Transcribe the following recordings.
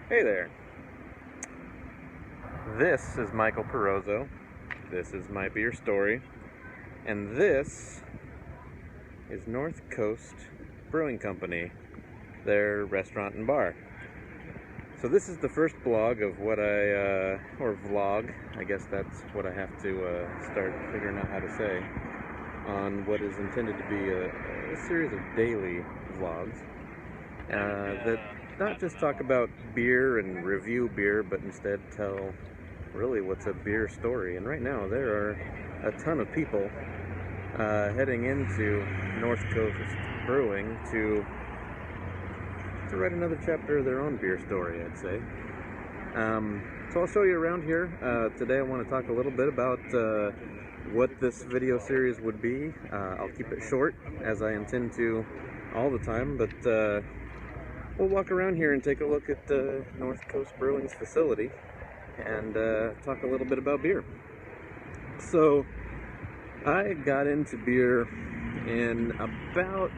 Hey there. This is Michael Perozzo. This is my beer story. And this is North Coast Brewing Company, their restaurant and bar. So this is the first blog of what or vlog, I guess that's what I have to start figuring out how to say, on what is intended to be a series of daily vlogs that not just talk about beer and review beer, but instead tell really what's a beer story. And right now there are a ton of people heading into North Coast Brewing to write another chapter of their own beer story, I'd say. So I'll show you around here. Today I want to talk a little bit about what this video series would be. I'll keep it short, as I intend to all the time, but we'll walk around here and take a look at North Coast Brewing's facility and talk a little bit about beer. So I got into beer in about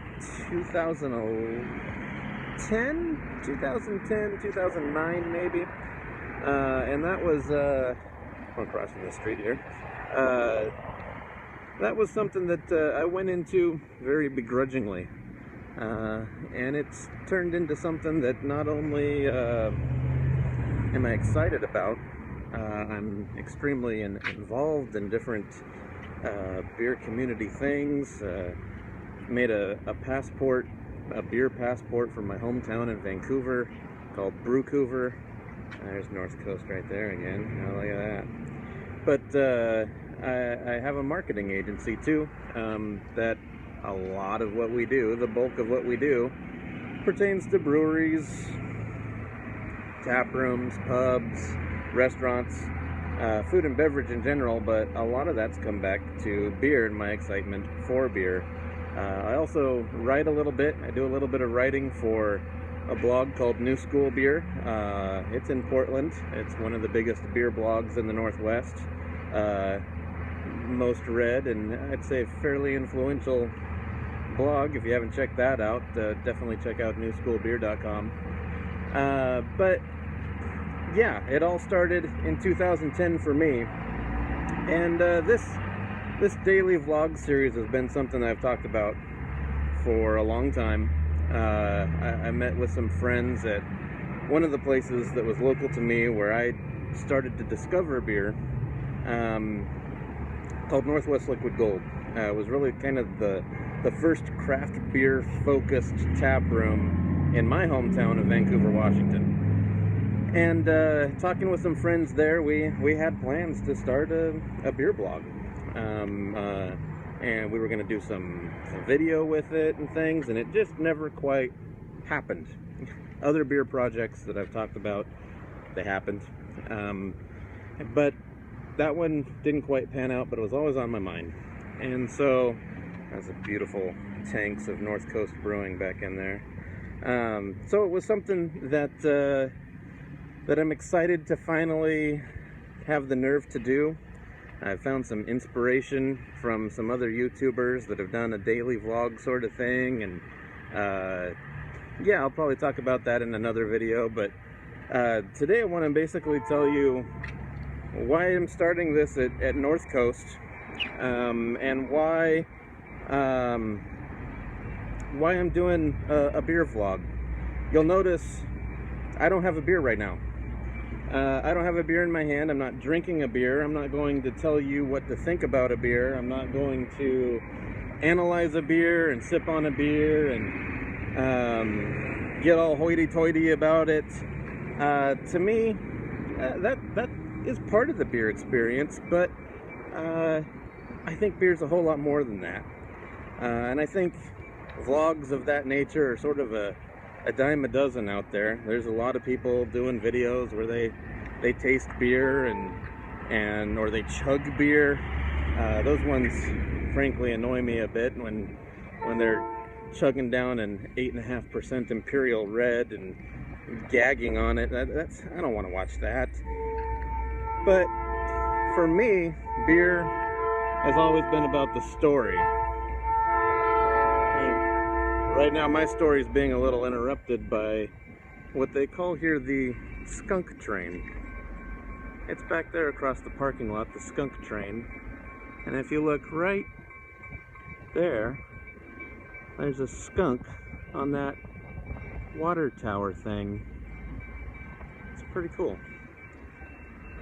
2010, 2009 maybe, and that was I'm crossing the street here. That was something that I went into very begrudgingly. And it's turned into something that not only am I excited about, I'm extremely involved in different beer community things. Made a beer passport from my hometown in Vancouver called Brewcouver. There's North Coast right there again. Oh, look at that. But I have a marketing agency too, that a lot of what we do, the bulk of what we do, pertains to breweries, tap rooms, pubs, restaurants, food and beverage in general, but a lot of that's come back to beer and my excitement for beer. I also write a little bit. I do a little bit of writing for a blog called New School Beer. It's in Portland. It's one of the biggest beer blogs in the Northwest. Most read and I'd say fairly influential blog. If you haven't checked that out, definitely check out newschoolbeer.com. But yeah, it all started in 2010 for me, and this daily vlog series has been something I've talked about for a long time. I met with some friends at one of the places that was local to me where I started to discover beer, called Northwest Liquid Gold. It was really kind of the first craft beer focused tap room in my hometown of Vancouver, Washington. And talking with some friends there, we had plans to start a beer blog. And we were going to do some video with it and things, and it just never quite happened. Other beer projects that I've talked about, they happened. But that one didn't quite pan out, but it was always on my mind. And so that's a beautiful tanks of North Coast Brewing back in there. So it was something that I'm excited to finally have the nerve to do. I found some inspiration from some other YouTubers that have done a daily vlog sort of thing, and yeah, I'll probably talk about that in another video. But today I want to basically tell you why I'm starting this at North Coast, and why I'm doing a beer vlog. You'll notice I don't have a beer right now. I don't have a beer in my hand. I'm not drinking a beer. I'm not going to tell you what to think about a beer. I'm not going to analyze a beer and sip on a beer and get all hoity-toity about it. To me, that is part of the beer experience, but I think beer's a whole lot more than that. And I think vlogs of that nature are sort of a dime a dozen out there. There's a lot of people doing videos where they taste beer and or they chug beer. Those ones frankly annoy me a bit when they're chugging down an 8.5% Imperial Red and gagging on it. I don't want to watch that. But for me, beer has always been about the story. Right now my story is being a little interrupted by what they call here the skunk train. It's back there across the parking lot, the skunk train. And if you look right there, there's a skunk on that water tower thing. It's pretty cool.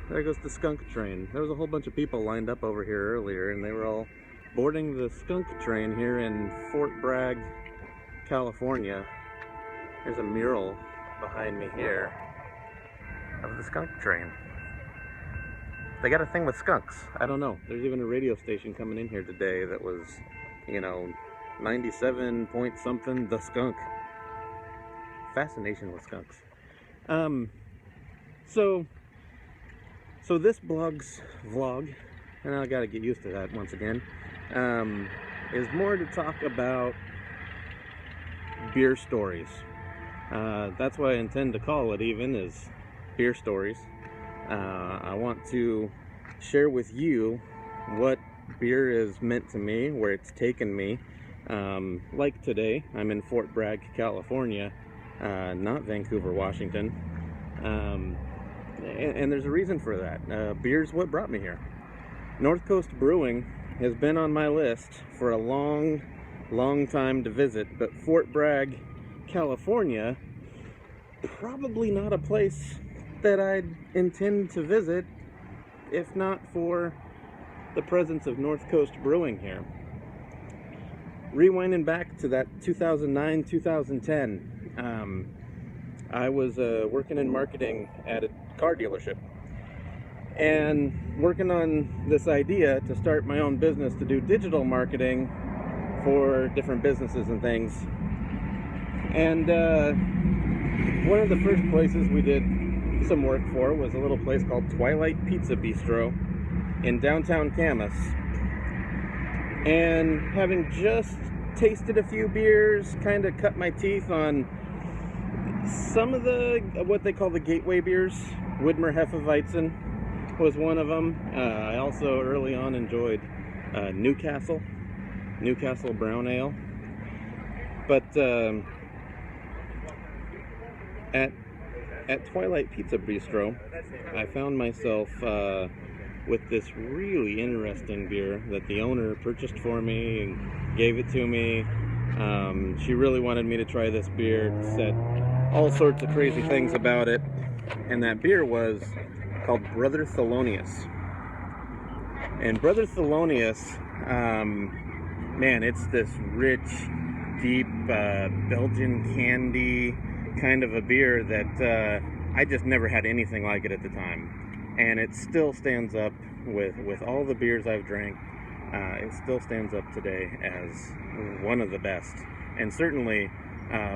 There goes the skunk train. There was a whole bunch of people lined up over here earlier, and they were all boarding the skunk train here in Fort Bragg, California. There's a mural behind me here of the skunk train. They got a thing with skunks. I don't know. There's even a radio station coming in here today that was, 97 point something, the skunk. Fascination with skunks. So this vlog, and I gotta get used to that once again, is more to talk about beer stories. That's what I intend to call it, even, is beer stories. I want to share with you what beer is meant to me, where it's taken me. Like today, I'm in Fort Bragg, California, not Vancouver, Washington. And there's a reason for that. Beer's what brought me here. North Coast Brewing has been on my list for a long time to visit, but Fort Bragg, California, probably not a place that I'd intend to visit if not for the presence of North Coast Brewing here. Rewinding back to that 2009-2010, I was working in marketing at a car dealership and working on this idea to start my own business to do digital marketing for different businesses and things. And one of the first places we did some work for was a little place called Twilight Pizza Bistro in downtown Camas. And having just tasted a few beers, kind of cut my teeth on some of the what they call the gateway beers. Widmer Hefeweizen was one of them. I also early on enjoyed Newcastle Brown Ale. But at Twilight Pizza Bistro, I found myself with this really interesting beer that the owner purchased for me and gave it to me. She really wanted me to try this beer, said all sorts of crazy things about it, and that beer was called Brother Thelonious. And Brother Thelonious, man, it's this rich, deep Belgian candy kind of a beer that I just never had anything like it at the time, and it still stands up with all the beers I've drank. It still stands up today as one of the best, and certainly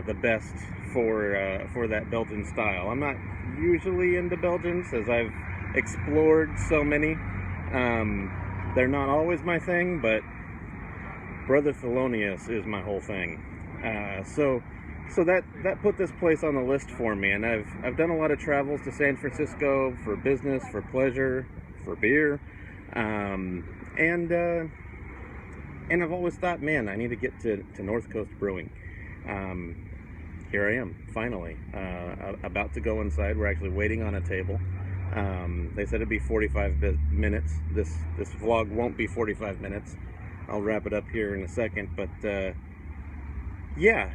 the best for that Belgian style. I'm not usually into Belgians, as I've explored so many. They're not always my thing, but Brother Thelonious is my whole thing. So that put this place on the list for me, and I've done a lot of travels to San Francisco for business, for pleasure, for beer, and I've always thought, man, I need to get to North Coast Brewing. Here I am, finally, about to go inside. We're actually waiting on a table. They said it'd be 45 minutes. This vlog won't be 45 minutes. I'll wrap it up here in a second, but yeah,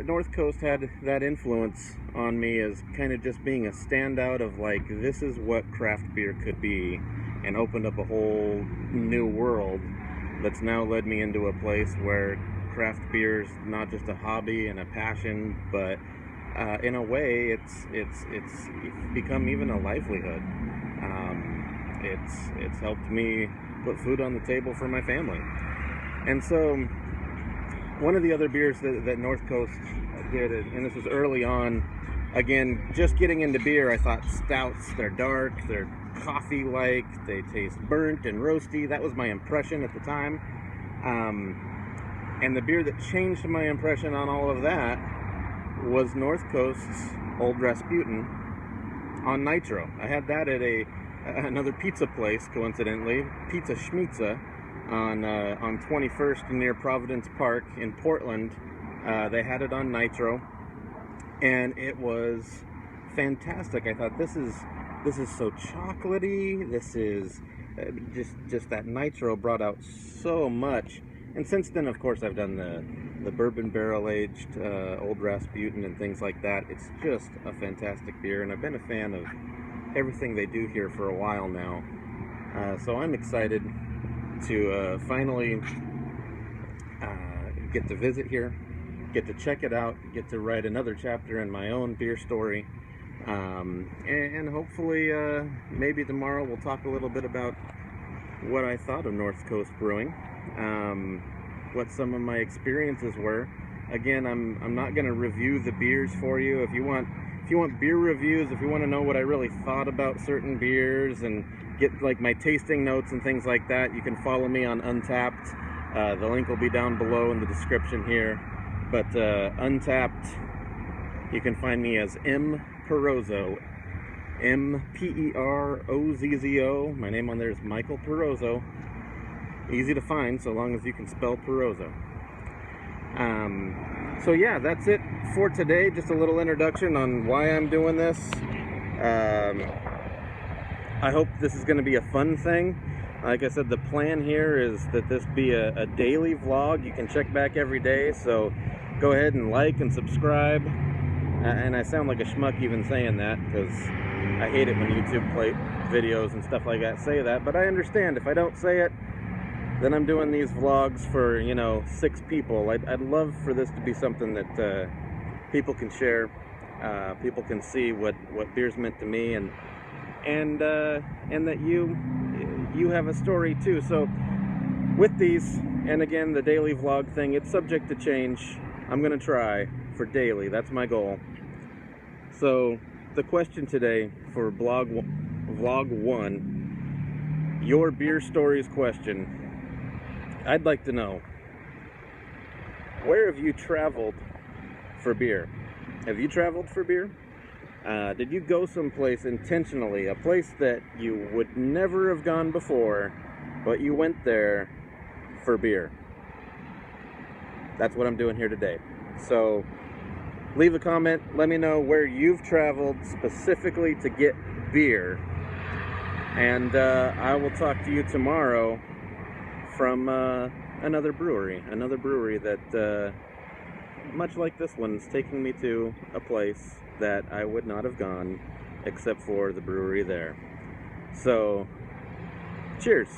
North Coast had that influence on me as kind of just being a standout of like, this is what craft beer could be, and opened up a whole new world that's now led me into a place where craft beer is not just a hobby and a passion, but in a way it's become even a livelihood. It's helped me put food on the table for my family. And so one of the other beers that North Coast did, and this was early on, again, just getting into beer, I thought stouts, they're dark, they're coffee-like, they taste burnt and roasty. That was my impression at the time. And the beer that changed my impression on all of that was North Coast's Old Rasputin on nitro. I had that at another pizza place, coincidentally, Pizza Schmitza, on 21st near Providence Park in Portland. They had it on nitro, and it was fantastic. I thought this is so chocolatey. This is just that nitro brought out so much. And since then, of course, I've done the bourbon barrel aged Old Rasputin and things like that. It's just a fantastic beer, and I've been a fan of everything they do here for a while now. So I'm excited to finally get to visit here, get to check it out, get to write another chapter in my own beer story. And hopefully maybe tomorrow we'll talk a little bit about what I thought of North Coast Brewing, what some of my experiences were. Again, I'm not going to review the beers for you. If you want beer reviews, if you want to know what I really thought about certain beers and get like my tasting notes and things like that, you can follow me on Untapped. The link will be down below in the description here. But Untapped, you can find me as M. Perozzo, M-P-E-R-O-Z-Z-O. My name on there is Michael Perozzo. Easy to find so long as you can spell Perozzo. So yeah, that's it for today. Just a little introduction on why I'm doing this. I hope this is going to be a fun thing. Like I said, the plan here is that this be a daily vlog. You can check back every day, so go ahead and like and subscribe. And I sound like a schmuck even saying that, because I hate it when YouTube play videos and stuff like that say that. But I understand, if I don't say it, then I'm doing these vlogs for, 6 people. I'd love for this to be something that people can share, people can see what beer's meant to me, and that you have a story too. So with these, and again, the daily vlog thing, it's subject to change. I'm gonna try for daily. That's my goal. So the question today for vlog 1, your beer stories question, I'd like to know, where have you traveled for beer? Have you traveled for beer? Did you go someplace intentionally, a place that you would never have gone before, but you went there for beer? That's what I'm doing here today. So leave a comment, let me know where you've traveled specifically to get beer, and I will talk to you tomorrow from another brewery that much like this one is taking me to a place that I would not have gone except for the brewery there. So cheers.